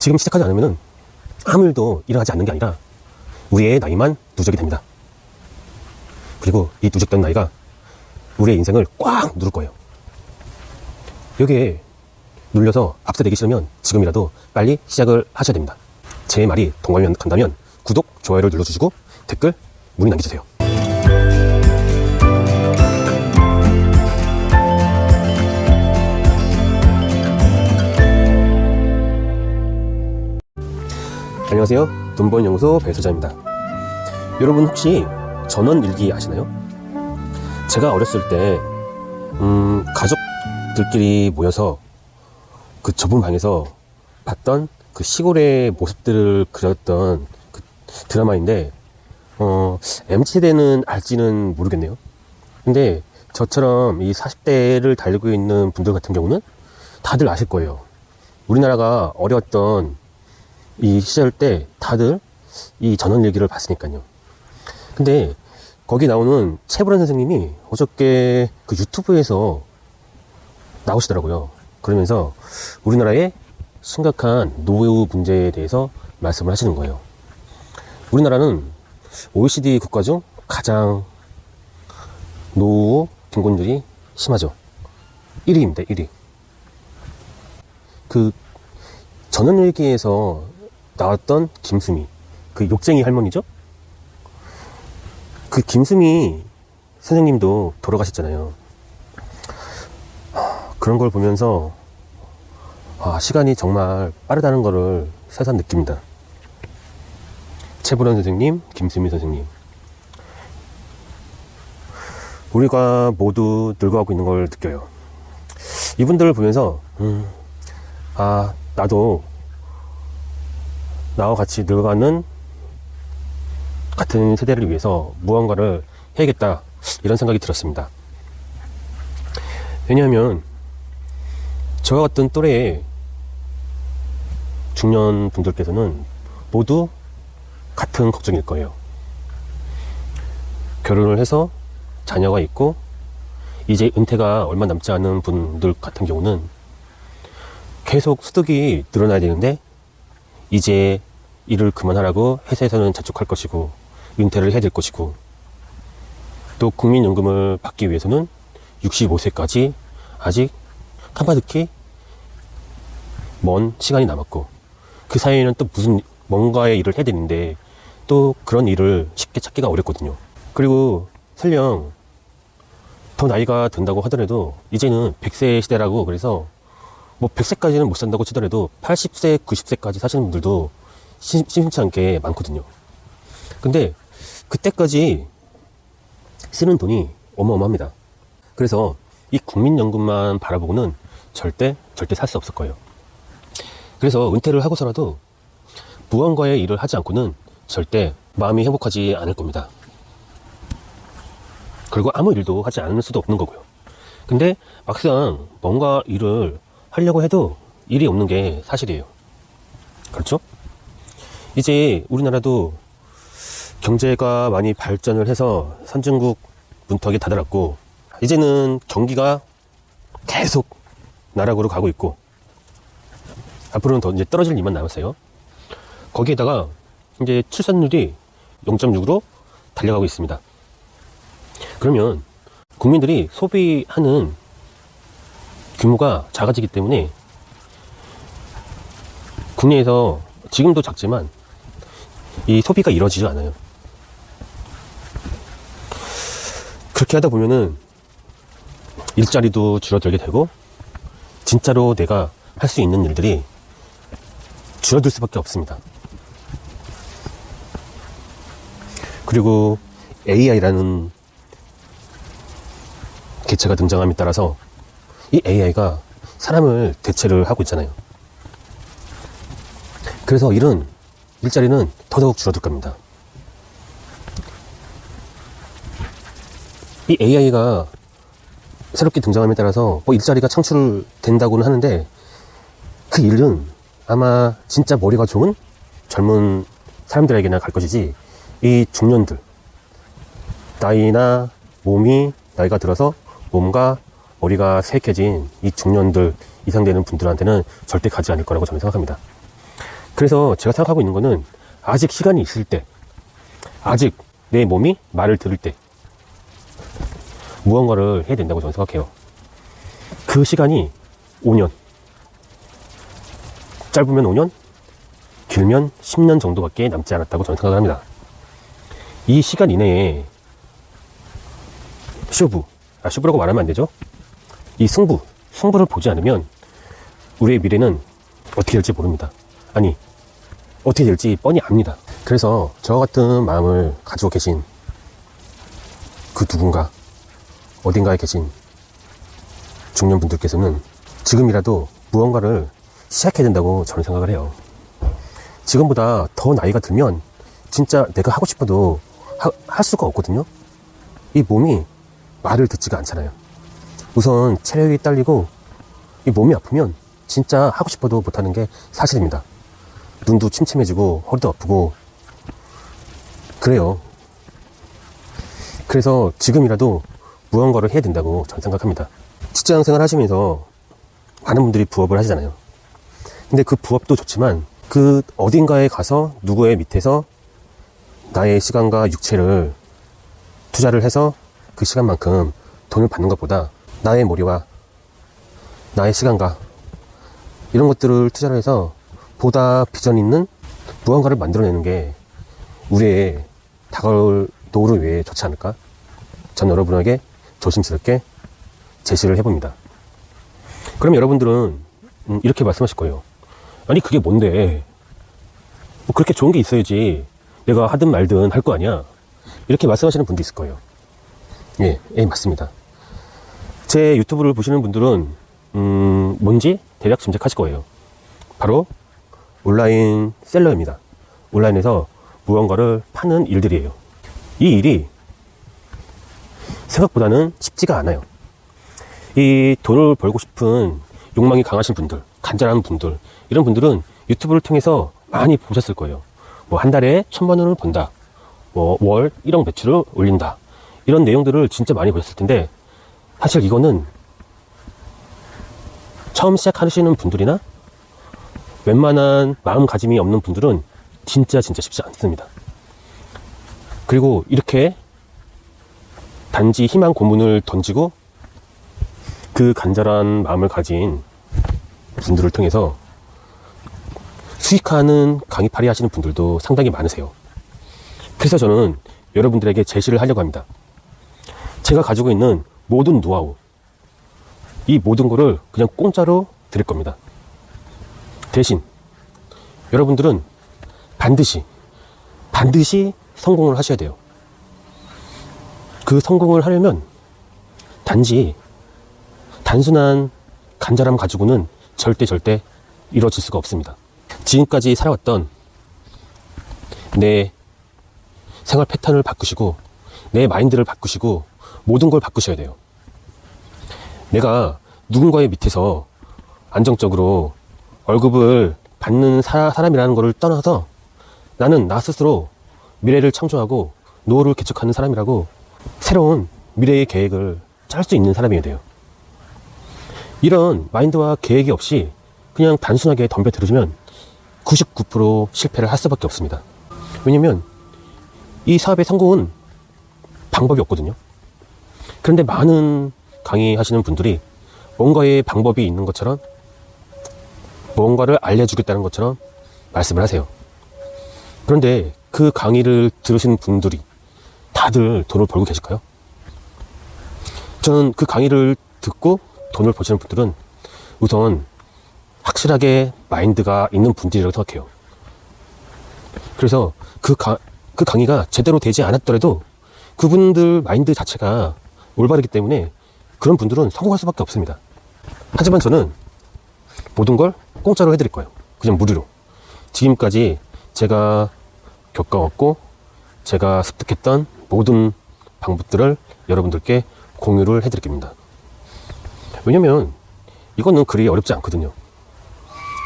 지금 시작하지 않으면 아무 일도 일어나지 않는 게 아니라 우리의 나이만 누적이 됩니다. 그리고 이 누적된 나이가 우리의 인생을 꽉 누를 거예요. 여기에 눌려서 압사되기 싫으면 지금이라도 빨리 시작을 하셔야 됩니다. 제 말이 동감이 간다면 구독, 좋아요를 눌러주시고 댓글, 문의 남겨주세요. 안녕하세요. 돈번연구소 배소자입니다. 여러분 혹시 전원일기 아시나요? 제가 어렸을 때 가족들끼리 모여서 그 좁은 방에서 봤던 그 시골의 모습들을 그렸던 그 드라마인데 MZ세대는 알지는 모르겠네요. 근데 저처럼 이 40대를 달리고 있는 분들 같은 경우는 다들 아실 거예요. 우리나라가 어려웠던 이 시절 때 다들 이 전원일기를 봤으니까요. 근데 거기 나오는 최불안 선생님이 어저께 그 유튜브에서 나오시더라고요. 그러면서 우리나라의 심각한 노후 문제에 대해서 말씀을 하시는 거예요. 우리나라는 OECD 국가 중 가장 노후 빈곤율이 심하죠. 1위입니다. 1위. 그 전원일기에서 나왔던 김수미, 그 욕쟁이 할머니죠? 그 김수미 선생님도 돌아가셨잖아요. 그런 걸 보면서 시간이 정말 빠르다는 거를 새삼 느낍니다. 최불안 선생님, 김수미 선생님, 우리가 모두 늙어가고 있는 걸 느껴요. 이분들을 보면서 나도 나와 같이 늙어가는 같은 세대를 위해서 무언가를 해야겠다, 이런 생각이 들었습니다. 왜냐하면 저와 같은 또래의 중년 분들께서는 모두 같은 걱정일 거예요. 결혼을 해서 자녀가 있고 이제 은퇴가 얼마 남지 않은 분들 같은 경우는 계속 소득이 늘어나야 되는데 이제 일을 그만하라고 회사에서는 재촉할 것이고 은퇴를 해야 될 것이고, 또 국민연금을 받기 위해서는 65세까지 아직 카바듣기 먼 시간이 남았고, 그 사이에는 또 뭔가의 일을 해야 되는데 또 그런 일을 쉽게 찾기가 어렵거든요. 그리고 설령 더 나이가 든다고 하더라도 이제는 100세 시대라고, 그래서 뭐 100세까지는 못 산다고 치더라도 80세, 90세까지 사시는 분들도 심심치 않게 많거든요. 근데 그때까지 쓰는 돈이 어마어마합니다. 그래서 이 국민연금만 바라보고는 절대 살 수 없을 거예요. 그래서 은퇴를 하고서라도 무언가의 일을 하지 않고는 절대 마음이 행복하지 않을 겁니다. 그리고 아무 일도 하지 않을 수도 없는 거고요. 근데 막상 뭔가 일을 하려고 해도 일이 없는 게 사실이에요. 그렇죠? 이제 우리나라도 경제가 많이 발전을 해서 선진국 문턱에 다다랐고, 이제는 경기가 계속 나락으로 가고 있고, 앞으로는 더 이제 떨어질 일만 남았어요. 거기에다가 이제 출산율이 0.6으로 달려가고 있습니다. 그러면 국민들이 소비하는 규모가 작아지기 때문에 국내에서 지금도 작지만 이 소비가 이루어지지 않아요. 그렇게 하다 보면은 일자리도 줄어들게 되고 진짜로 내가 할 수 있는 일들이 줄어들 수밖에 없습니다. 그리고 AI라는 개체가 등장함에 따라서 이 AI가 사람을 대체를 하고 있잖아요. 그래서 이런 일자리는 더더욱 줄어들 겁니다. 이 AI가 새롭게 등장함에 따라서 뭐 일자리가 창출된다고는 하는데 그 일은 아마 진짜 머리가 좋은 젊은 사람들에게나 갈 것이지, 이 중년들, 나이가 들어서 몸과 머리가 쇠약해진 이 중년들 이상 되는 분들한테는 절대 가지 않을 거라고 저는 생각합니다. 그래서 제가 생각하고 있는 거는 아직 시간이 있을 때, 아직 내 몸이 말을 들을 때 무언가를 해야 된다고 저는 생각해요. 그 시간이 5년, 짧으면 5년, 길면 10년 정도밖에 남지 않았다고 저는 생각을 합니다. 이 시간 이내에 쇼부라고 말하면 안 되죠. 이 승부를 보지 않으면 우리의 미래는 어떻게 될지 모릅니다. 아니, 어떻게 될지 뻔히 압니다. 그래서 저 같은 마음을 가지고 계신 그 누군가, 어딘가에 계신 중년분들께서는 지금이라도 무언가를 시작해야 된다고 저는 생각을 해요. 지금보다 더 나이가 들면 진짜 내가 하고 싶어도 할 수가 없거든요. 이 몸이 말을 듣지가 않잖아요. 우선 체력이 딸리고 이 몸이 아프면 진짜 하고 싶어도 못하는 게 사실입니다. 눈도 침침해지고 허리도 아프고 그래요. 그래서 지금이라도 무언가를 해야 된다고 저는 생각합니다. 직장 생활 하시면서 많은 분들이 부업을 하시잖아요. 근데 그 부업도 좋지만 그 어딘가에 가서 누구의 밑에서 나의 시간과 육체를 투자를 해서 그 시간만큼 돈을 받는 것보다 나의 머리와 나의 시간과 이런 것들을 투자를 해서 보다 비전 있는 무언가를 만들어내는 게 우리의 다가올 노후를 위해 좋지 않을까? 전 여러분에게 조심스럽게 제시를 해봅니다. 그럼 여러분들은 이렇게 말씀하실 거예요. 아니 그게 뭔데? 뭐 그렇게 좋은 게 있어야지 내가 하든 말든 할 거 아니야? 이렇게 말씀하시는 분도 있을 거예요. 예, 맞습니다. 제 유튜브를 보시는 분들은 뭔지 대략 짐작하실 거예요. 바로 온라인 셀러입니다. 온라인에서 무언가를 파는 일들이에요. 이 일이 생각보다는 쉽지가 않아요. 이 돈을 벌고 싶은 욕망이 강하신 분들, 간절한 분들, 이런 분들은 유튜브를 통해서 많이 보셨을 거예요. 뭐 한 달에 1,000만 원을 번다, 뭐 월 1억 매출을 올린다, 이런 내용들을 진짜 많이 보셨을 텐데 사실 이거는 처음 시작하시는 분들이나 웬만한 마음가짐이 없는 분들은 진짜 쉽지 않습니다. 그리고 이렇게 단지 희망 고문을 던지고 그 간절한 마음을 가진 분들을 통해서 수익하는 강의팔이 하시는 분들도 상당히 많으세요. 그래서 저는 여러분들에게 제시를 하려고 합니다. 제가 가지고 있는 모든 노하우, 이 모든 거를 그냥 공짜로 드릴 겁니다. 대신 여러분들은 반드시 성공을 하셔야 돼요. 그 성공을 하려면 단순한 간절함 가지고는 절대 이루어질 수가 없습니다. 지금까지 살아왔던 내 생활 패턴을 바꾸시고 내 마인드를 바꾸시고 모든 걸 바꾸셔야 돼요. 내가 누군가의 밑에서 안정적으로 월급을 받는 사람이라는 것을 떠나서 나는 나 스스로 미래를 창조하고 노후를 개척하는 사람이라고 새로운 미래의 계획을 짤 수 있는 사람이어야 돼요. 이런 마인드와 계획이 없이 그냥 단순하게 덤벼들으시면 99% 실패를 할 수밖에 없습니다. 왜냐면 이 사업의 성공은 방법이 없거든요. 그런데 많은 강의하시는 분들이 뭔가의 방법이 있는 것처럼 뭔가를 알려주겠다는 것처럼 말씀을 하세요. 그런데 그 강의를 들으신 분들이 다들 돈을 벌고 계실까요? 저는 그 강의를 듣고 돈을 버시는 분들은 우선 확실하게 마인드가 있는 분들이라고 생각해요. 그래서 그 강의가 제대로 되지 않았더라도 그분들 마인드 자체가 올바르기 때문에 그런 분들은 성공할 수밖에 없습니다. 하지만 저는 모든 걸 공짜로 해드릴 거예요. 그냥 무료로. 지금까지 제가 겪어왔고 제가 습득했던 모든 방법들을 여러분들께 공유를 해드릴 겁니다. 왜냐면 이거는 그리 어렵지 않거든요.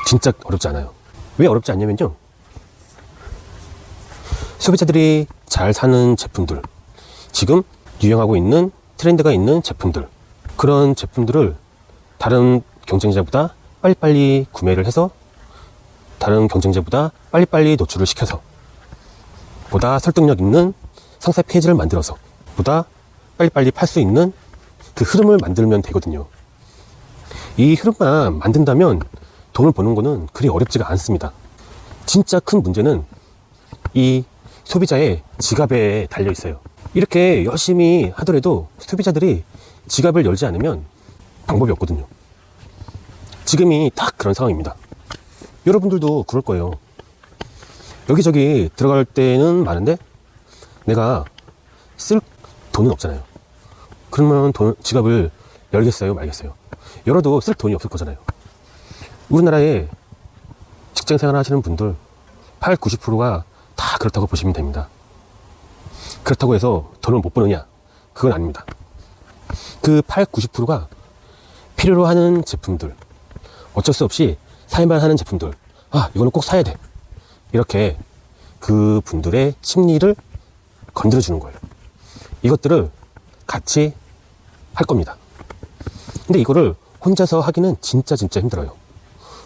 진짜 어렵지 않아요. 왜 어렵지 않냐면요, 소비자들이 잘 사는 제품들, 지금 유행하고 있는 트렌드가 있는 제품들, 그런 제품들을 다른 경쟁자보다 빨리빨리 구매를 해서 다른 경쟁자보다 빨리빨리 노출을 시켜서 보다 설득력 있는 상세 페이지를 만들어서 보다 빨리빨리 팔 수 있는 그 흐름을 만들면 되거든요. 이 흐름만 만든다면 돈을 버는 거는 그리 어렵지가 않습니다. 진짜 큰 문제는 이 소비자의 지갑에 달려 있어요. 이렇게 열심히 하더라도 소비자들이 지갑을 열지 않으면 방법이 없거든요. 지금이 딱 그런 상황입니다. 여러분들도 그럴 거예요. 여기저기 들어갈 때는 많은데 내가 쓸 돈은 없잖아요. 그러면 지갑을 열겠어요, 말겠어요? 열어도 쓸 돈이 없을 거잖아요. 우리나라에 직장생활 하시는 분들 8, 90%가 다 그렇다고 보시면 됩니다. 그렇다고 해서 돈을 못 버느냐? 그건 아닙니다. 그 8, 90%가 필요로 하는 제품들, 어쩔 수 없이 사야만 하는 제품들, 아, 이거는 꼭 사야 돼. 이렇게 그 분들의 심리를 건드려 주는 거예요. 이것들을 같이 할 겁니다. 근데 이거를 혼자서 하기는 진짜 힘들어요.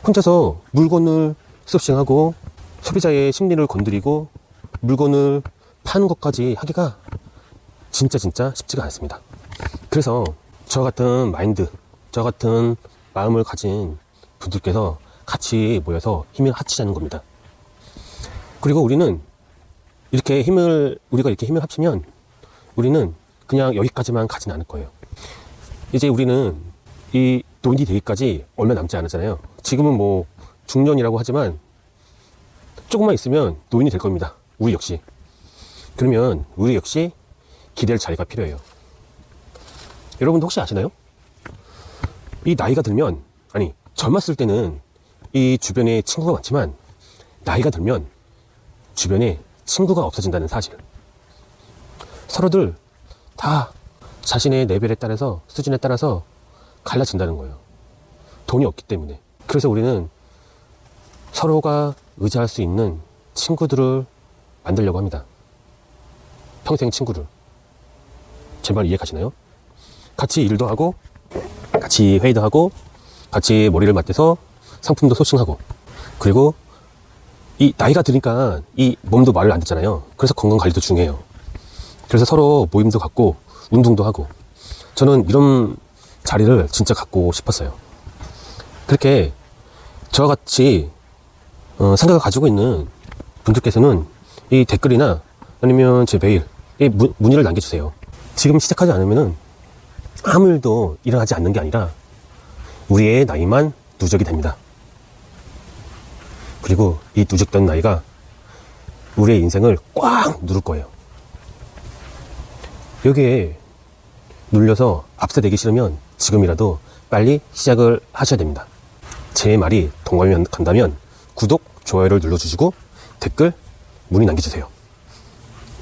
혼자서 물건을 소싱하고 소비자의 심리를 건드리고 물건을 파는 것까지 하기가 진짜 쉽지가 않습니다. 그래서 저 같은 마인드, 저 같은 마음을 가진 분들께서 같이 모여서 힘을 합치자는 겁니다. 그리고 우리가 이렇게 힘을 합치면 우리는 그냥 여기까지만 가진 않을 거예요. 이제 우리는 이 돈이 되기까지 얼마 남지 않았잖아요. 지금은 뭐 중년이라고 하지만 조금만 있으면 노인이 될 겁니다. 우리 역시. 그러면 우리 역시 기댈 자리가 필요해요. 여러분도 혹시 아시나요? 이 나이가 들면, 아니 젊었을 때는 이 주변에 친구가 많지만 나이가 들면 주변에 친구가 없어진다는 사실. 서로들 다 자신의 레벨에 따라서, 수준에 따라서 갈라진다는 거예요. 돈이 없기 때문에. 그래서 우리는 서로가 의지할 수 있는 친구들을 만들려고 합니다. 평생 친구를. 제 말 이해가시나요? 같이 일도 하고, 같이 회의도 하고, 같이 머리를 맞대서 상품도 소싱하고, 그리고 이 나이가 드니까 이 몸도 말을 안 듣잖아요. 그래서 건강관리도 중요해요. 그래서 서로 모임도 갖고 운동도 하고, 저는 이런 자리를 진짜 갖고 싶었어요. 그렇게 저와 같이 생각을 가지고 있는 분들께서는 이 댓글이나 아니면 제 메일 문의를 남겨주세요. 지금 시작하지 않으면 아무 일도 일어나지 않는 게 아니라 우리의 나이만 누적이 됩니다. 그리고 이 누적된 나이가 우리의 인생을 꽉 누를 거예요. 여기에 눌려서 앞서내기 싫으면 지금이라도 빨리 시작을 하셔야 됩니다. 제 말이 동감이 간다면 구독, 좋아요를 눌러주시고 댓글, 문의 남겨주세요.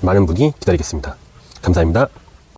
많은 분이 기다리겠습니다. 감사합니다.